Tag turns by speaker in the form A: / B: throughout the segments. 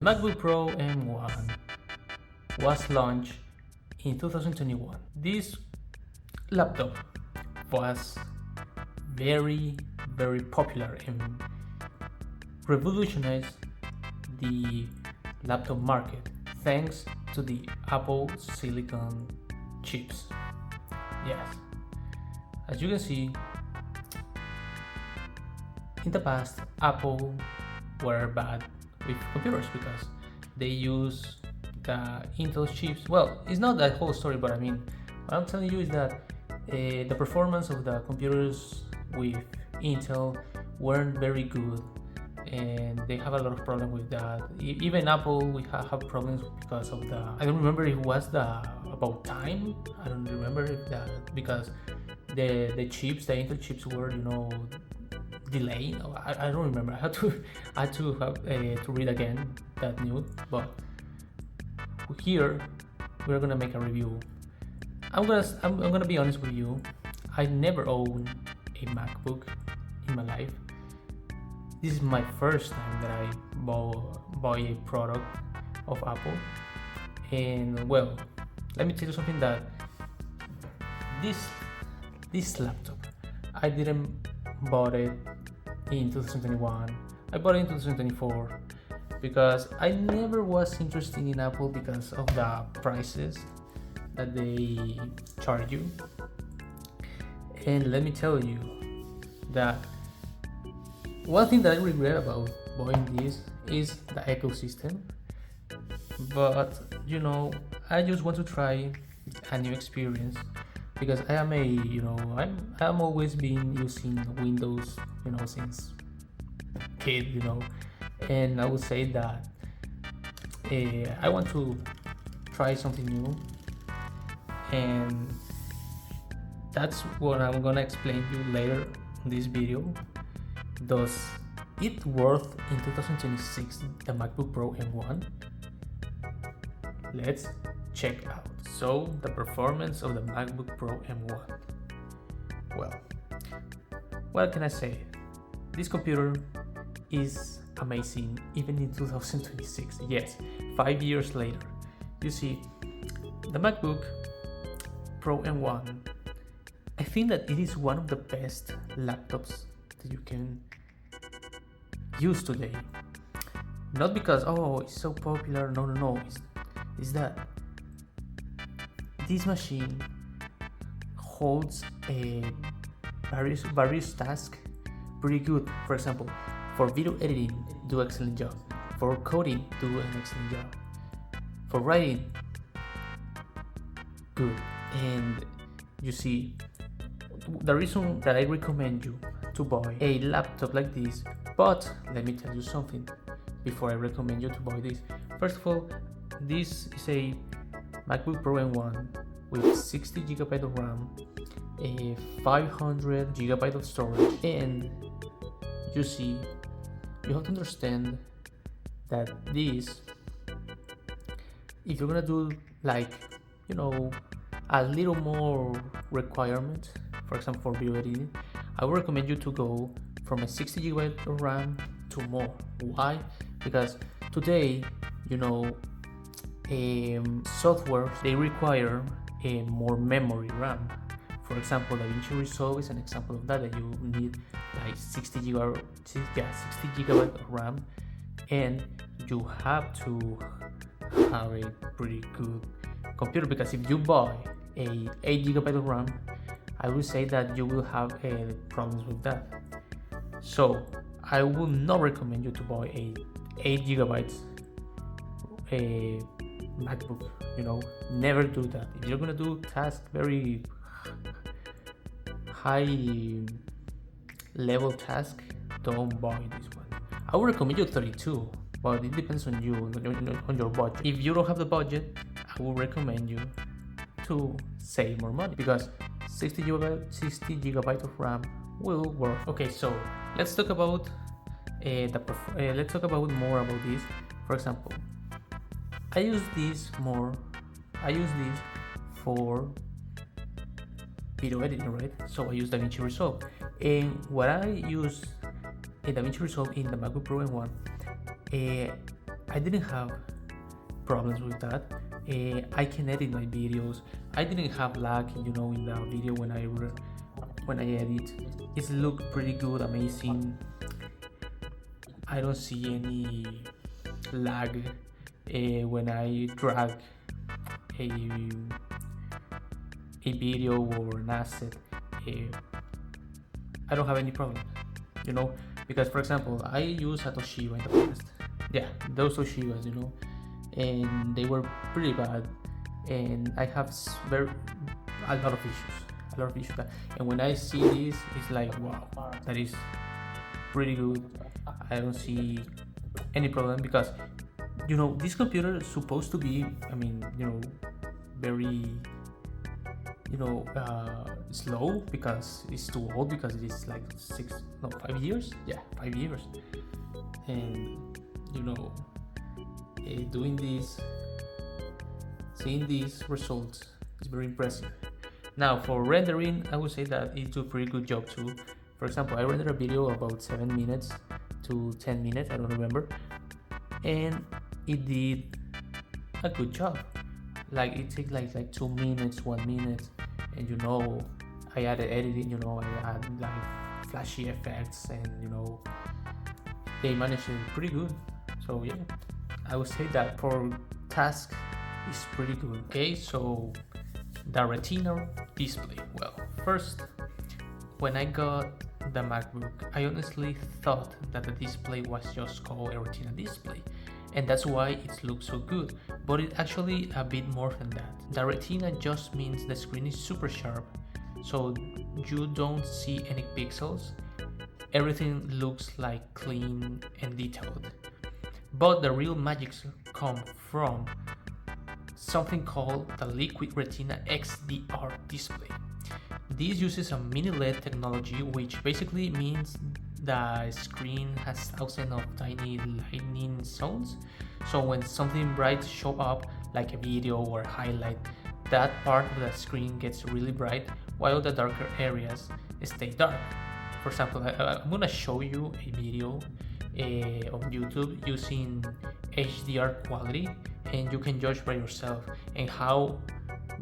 A: MacBook Pro M1 was launched in 2021. This laptop was very, very popular and revolutionized the laptop market thanks to the Apple Silicon chips. Yes, as you can see, in the past, Apple were bad with computers because they use the Intel chips. Well, it's not that whole story, but I mean, what I'm telling you is that the performance of the computers with Intel weren't very good, and they have a lot of problems with that. Even Apple, we have problems because of the. I don't remember if it was the about time. I don't remember if that because the chips, the Intel chips were delay. I don't remember. I had to have to read again that news. But here we're gonna make a review. I'm gonna be honest with you. I never owned a MacBook in my life. This is my first time that I buy a product of Apple. And well, let me tell you something that this laptop I didn't bought it in 2021. I bought it in 2024 because I never was interested in Apple because of the prices that they charge you. And let me tell you that one thing that I regret about buying this is the ecosystem. But I just want to try a new experience because I am I'm always been using Windows, since kid, and I would say that I want to try something new, and that's what I'm gonna explain to you later in this video. Does it worth in 2026 the MacBook Pro M1? Let's check out. So the performance of the MacBook Pro M1. Well, what can I say? This computer is amazing even in 2026. Yes, 5 years later. You see, the MacBook Pro M1, I think that it is one of the best laptops that you can use today. Not because it's so popular. No. It's that this machine holds various tasks pretty good. For example, for video editing, do excellent job. For coding, do an excellent job. For writing, good. And you see, the reason that I recommend you to buy a laptop like this, but let me tell you something before I recommend you to buy this. First of all, this is a MacBook Pro M1 with 60 GB of RAM, a 500 GB of storage, and you see, you have to understand that this, if you're gonna do a little more requirement, for example for video editing, I would recommend you to go from a 60 GB of RAM to more. Why? Because today, software they require a more memory RAM. For example, DaVinci Resolve is an example of that you need like 60 GB of RAM, and you have to have a pretty good computer, because if you buy a 8 GB of RAM, I will say that you will have problems with that. So I would not recommend you to buy a 8 GB a MacBook. Never do that. If you're gonna do tasks very high level task, don't buy this one. I would recommend you 32, but it depends on you, on your budget. If you don't have the budget, I would recommend you to save more money, because 60 GB of RAM will work. Okay, so let's talk about more about this. For example, I use this for video editing, right? So I use DaVinci Resolve, and what I use in DaVinci Resolve in the MacBook Pro M1, I didn't have problems with that. I can edit my videos. I didn't have lag, in the video when I edit. It looked pretty good, amazing. I don't see any lag when I drag a video or an asset. I don't have any problem, because for example, I use a Toshiba in the past. Yeah, those Toshibas, and they were pretty bad, and I have a lot of issues. And when I see this, it's like, wow, that is pretty good. I don't see any problem because this computer is supposed to be, very slow because it's too old, because it is like 5 years. Yeah, 5 years. And doing this, seeing these results is very impressive. Now for rendering, I would say that it do a pretty good job too. For example, I rendered a video about 7 minutes to 10 minutes, I don't remember, and it did a good job. Like it takes like 2 minutes, 1 minute, and I added editing, I add like flashy effects, and they managed it pretty good. So yeah, I would say that for task is pretty good. Okay, so the Retina display. Well, first, when I got the MacBook, I honestly thought that the display was just called a Retina display, and that's why it looks so good, but it's actually a bit more than that. The Retina just means the screen is super sharp, so you don't see any pixels. Everything looks like clean and detailed. But the real magic comes from something called the Liquid Retina XDR display. This uses a mini LED technology, which basically means the screen has thousands of tiny lightning zones. So when something bright shows up, like a video or highlight, that part of the screen gets really bright, while the darker areas stay dark. For example, I'm gonna show you a video on YouTube using HDR quality, and you can judge by yourself and how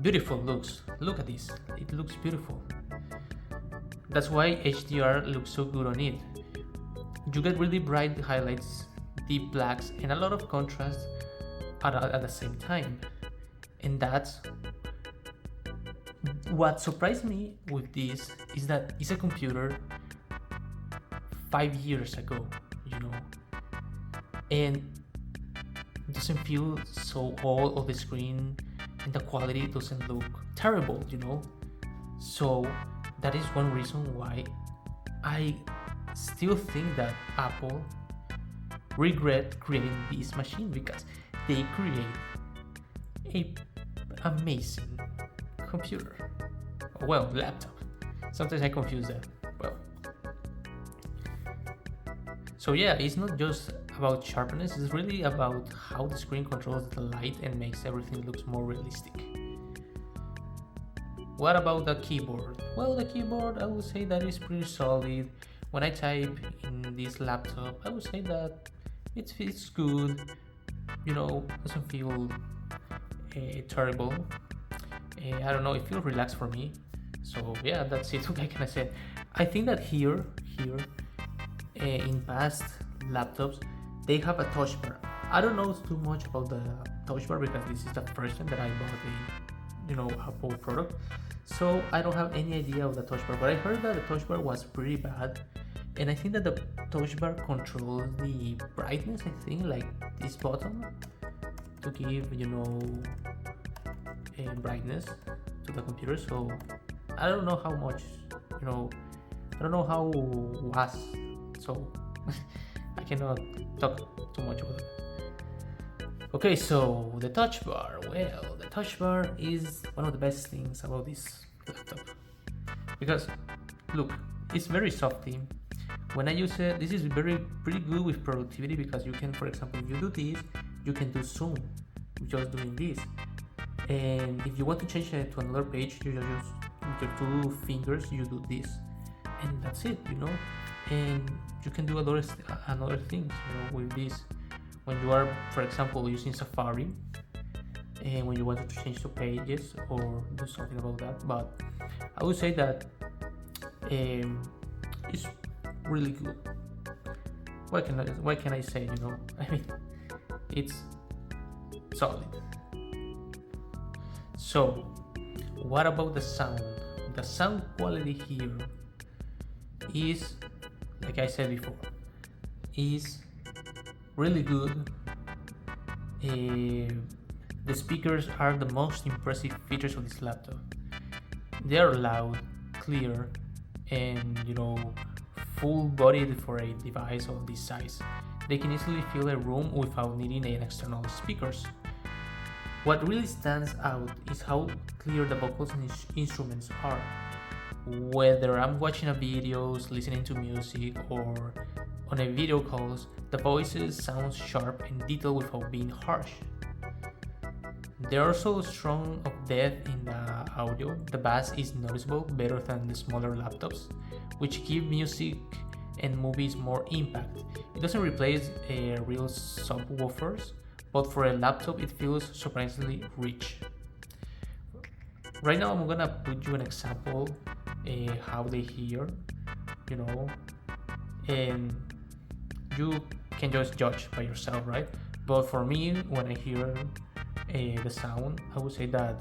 A: beautiful it looks. Look at this, it looks beautiful. That's why HDR looks so good on it. You get really bright highlights, deep blacks, and a lot of contrast at the same time. And that's what surprised me with this, is that it's a computer 5 years ago, and it doesn't feel so old on the screen, and the quality doesn't look terrible, So that is one reason why I still think that Apple regret creating this machine, because they create a amazing computer. Well, laptop. Sometimes I confuse that. Well, so yeah, it's not just about sharpness, it's really about how the screen controls the light and makes everything looks more realistic. What about the keyboard? Well, the keyboard, I would say that is pretty solid. When I type in this laptop, I would say that it feels good, doesn't feel terrible. I don't know, it feels relaxed for me. So yeah, that's it. What can I say? I think that here in past laptops, they have a touch bar. I don't know too much about the touch bar because this is the first time that I bought a Apple product, so I don't have any idea of the touch bar. But I heard that the touch bar was pretty bad, and I think that the touch bar controls the brightness. I think like this button to give a brightness to the computer. So I don't know how much, I don't know how was, so I cannot talk too much about it. Okay, so the touch bar. Well, the touch bar is one of the best things about this laptop, because look, it's very softy. When I use it, this is pretty good with productivity, because you can, for example, if you do this, you can do zoom just doing this, and if you want to change it to another page, you just use with your 2 fingers, you do this, and that's it, and you can do other things with this. when you are, for example, using Safari, and when you want to change to pages or do something about that. But I would say that it's really good. What can I say? I mean, it's solid. So, what about the sound? The sound quality here is, like I said before, is really good. The speakers are the most impressive features of this laptop. They are loud, clear, and full-bodied for a device of this size. They can easily fill a room without needing an external speakers. What really stands out is how clear the vocals and instruments are. Whether I'm watching a videos, listening to music, or on a video calls, the voices sound sharp and detailed without being harsh. They're also strong of depth in the audio. The bass is noticeable better than the smaller laptops, which give music and movies more impact. It doesn't replace real subwoofers, but for a laptop it feels surprisingly rich. Right now I'm gonna put you an example how they hear, you know, and you can just judge by yourself, right? But for me, when I hear the sound, I would say that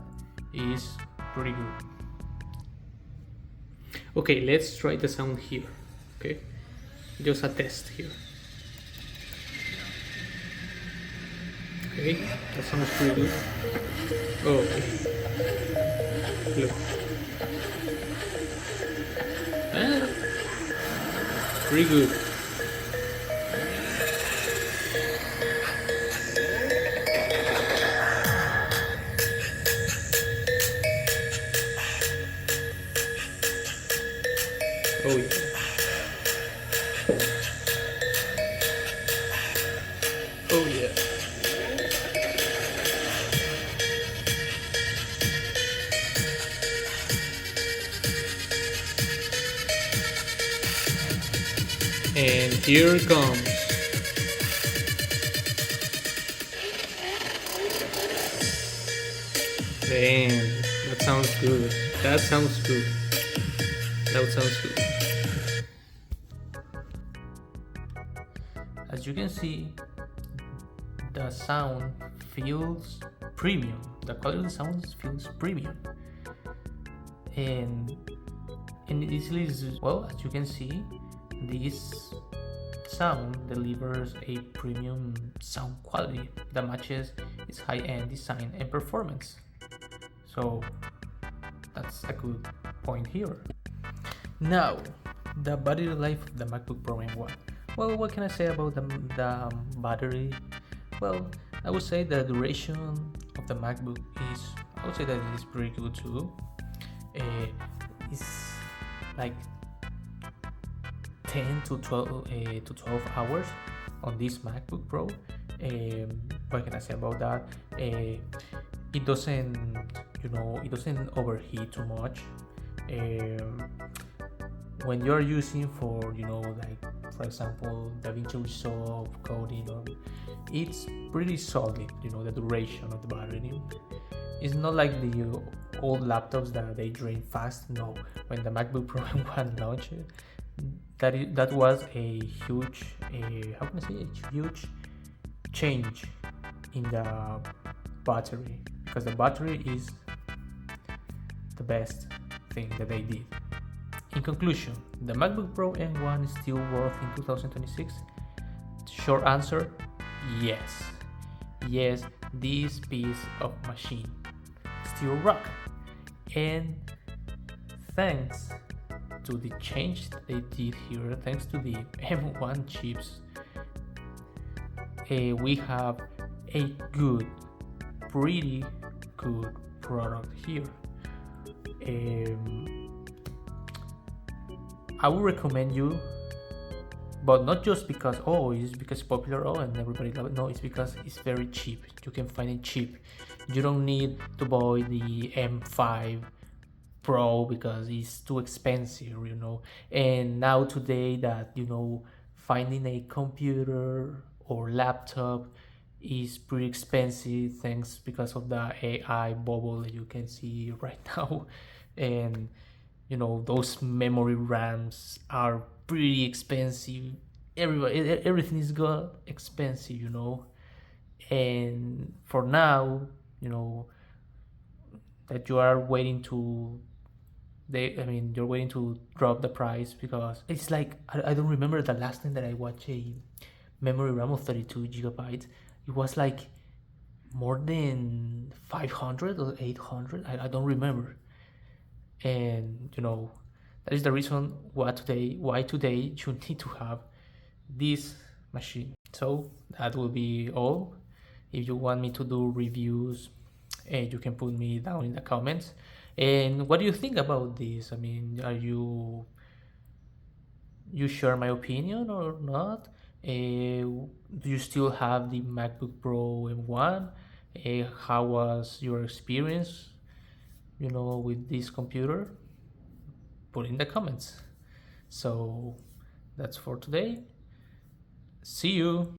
A: is pretty good. Okay, let's try the sound here. Okay, just a test here. Okay, that sounds pretty good. Oh, okay. Look. Ah, pretty good. Oh yeah. Oh yeah. And here it comes. Damn, that sounds good. That sounds good. That sounds good. As you can see, the sound feels premium. The quality of the sound feels premium. And it easily is, well, as you can see, this sound delivers a premium sound quality that matches its high-end design and performance. So that's a good point here. Now, the battery life of the MacBook Pro M1. Well, what can I say about the battery? Well, I would say the duration of the MacBook is, I would say that it is pretty good too. It's like 10 to 12 hours on this MacBook Pro. What can I say about that? It doesn't, it doesn't overheat too much. When you're using for, like for example, DaVinci Resolve coding, it's pretty solid. The duration of the battery. It's not like the old laptops that they drain fast. No, when the MacBook Pro M1 launched, that was a huge, how can I say, a huge change in the battery, because the battery is the best thing that they did. In conclusion, the MacBook Pro M1 is still worth in 2026? Short answer, yes. Yes, this piece of machine still rock. And thanks to the change they did here, thanks to the M1 chips, we have a pretty good product here. I would recommend you, but not just because it's because it's popular and everybody loves it. No, it's because it's very cheap. You can find it cheap. You don't need to buy the M5 Pro because it's too expensive, And now today that finding a computer or laptop is pretty expensive, thanks because of the AI bubble that you can see right now. And those memory RAMs are pretty expensive. Everything is got expensive, and for now, you know that you are waiting to you're waiting to drop the price, because it's like I don't remember the last time that I watched a memory RAM of 32 gigabytes. It was like more than 500 or 800. I don't remember. And that is the reason why today you need to have this machine. So that will be all. If you want me to do reviews, you can put me down in the comments. And what do you think about this? I mean, are you share my opinion or not? Do you still have the MacBook Pro M1? How was your experience, with this computer? Put in the comments. So that's for today. See you.